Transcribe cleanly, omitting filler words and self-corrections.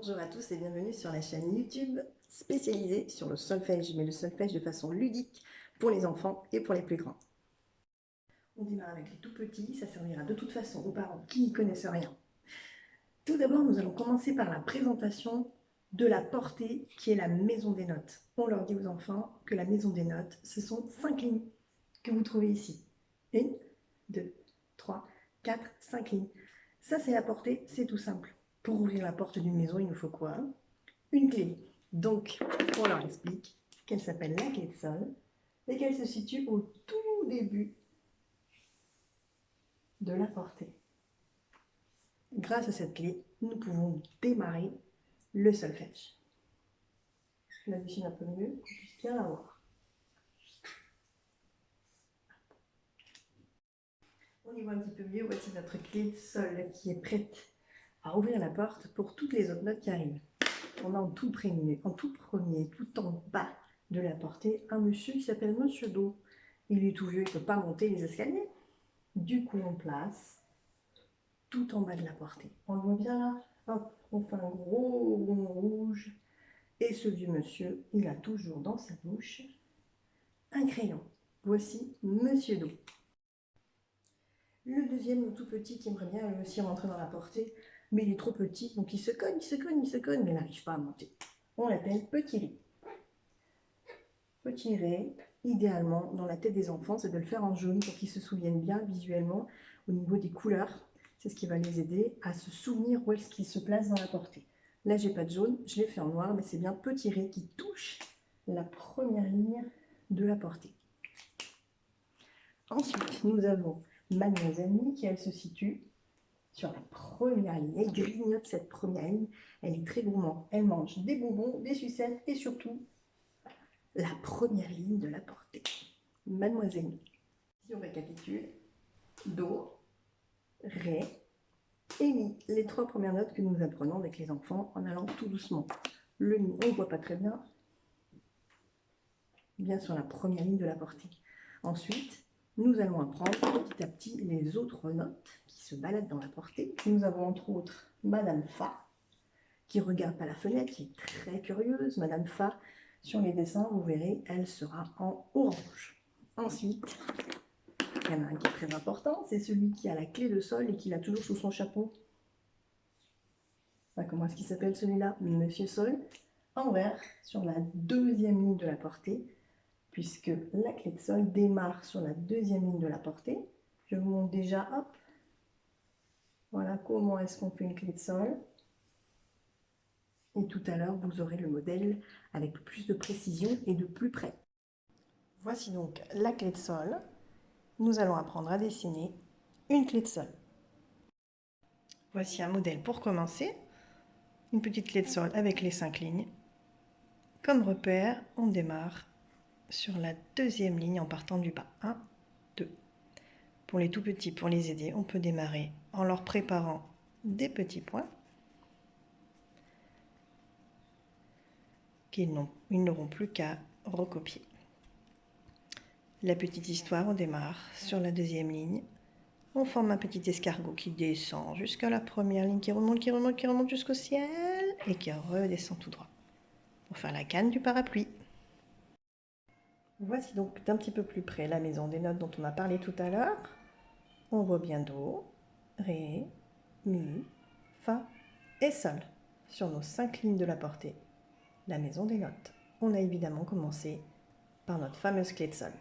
Bonjour à tous et bienvenue sur la chaîne YouTube spécialisée sur le solfège, mais le solfège de façon ludique pour les enfants et pour les plus grands. On démarre avec les tout petits, ça servira de toute façon aux parents qui n'y connaissent rien. Tout d'abord, nous allons commencer par la présentation de la portée qui est la maison des notes. On leur dit aux enfants que la maison des notes, ce sont 5 lignes que vous trouvez ici. 1, 2, 3, 4, 5 lignes. Ça, c'est la portée, c'est tout simple. Pour ouvrir la porte d'une maison, il nous faut quoi? Une clé. Donc, on leur explique qu'elle s'appelle la clé de sol et qu'elle se situe au tout début de la portée. Grâce à cette clé, nous pouvons démarrer le solfège. Je la dessine un peu mieux pour qu'on puisse bien la voir. On y voit un petit peu mieux. Voici notre clé de sol qui est prête à ouvrir la porte pour toutes les autres notes qui arrivent. On a en tout premier, tout en bas de la portée, un monsieur qui s'appelle Monsieur Do. Il est tout vieux, il ne peut pas monter les escaliers. Du coup, on place tout en bas de la portée. On le voit bien là. Hop, on fait un gros rond rouge. Et ce vieux monsieur, il a toujours dans sa bouche un crayon. Voici Monsieur Do. Le deuxième, tout petit, qui aimerait bien aussi rentrer dans la portée, mais il est trop petit, donc il se cogne, mais il n'arrive pas à monter. On l'appelle Petit Ré. Petit Ré, idéalement, dans la tête des enfants, c'est de le faire en jaune pour qu'ils se souviennent bien visuellement au niveau des couleurs. C'est ce qui va les aider à se souvenir où est-ce qu'ils se placent dans la portée. Là, j'ai pas de jaune, je l'ai fait en noir, mais c'est bien Petit Ré qui touche la première ligne de la portée. Ensuite, nous avons Mademoiselle Mi qui, elle, se situe sur la première ligne. Elle grignote cette première ligne. Elle est très gourmande. Elle mange des bonbons, des sucettes et surtout la première ligne de la portée. Mademoiselle Mi. Si on récapitule, Do, Ré et Mi. Les trois premières notes que nous apprenons avec les enfants en allant tout doucement. Le Mi, on ne voit pas très bien. Bien sur la première ligne de la portée. Ensuite, nous allons apprendre petit à petit les autres notes qui se baladent dans la portée. Nous avons entre autres Madame Fa, qui regarde par la fenêtre, qui est très curieuse. Madame Fa, sur les dessins, vous verrez, elle sera en orange. Ensuite, il y en a un qui est très important, c'est celui qui a la clé de sol et qui l'a toujours sous son chapeau. Comment est-ce qu'il s'appelle celui-là? Monsieur Sol, en vert, sur la deuxième ligne de la portée, puisque la clé de sol démarre sur la deuxième ligne de la portée. Je vous montre déjà, hop, voilà comment est-ce qu'on fait une clé de sol. Et tout à l'heure, vous aurez le modèle avec plus de précision et de plus près. Voici donc la clé de sol. Nous allons apprendre à dessiner une clé de sol. Voici un modèle pour commencer. Une petite clé de sol avec les 5 lignes. Comme repère, on démarre sur la deuxième ligne en partant du bas. 1, 2. Pour les tout petits, pour les aider, on peut démarrer en leur préparant des petits points qu'ils n'auront plus qu'à recopier. La petite histoire, on démarre sur la deuxième ligne. On forme un petit escargot qui descend jusqu'à la première ligne, qui remonte jusqu'au ciel et qui redescend tout droit pour faire la canne du parapluie. Voici donc d'un petit peu plus près la maison des notes dont on a parlé tout à l'heure. On voit bien Do, Ré, Mi, Fa et Sol sur nos 5 lignes de la portée. La maison des notes. On a évidemment commencé par notre fameuse clé de sol.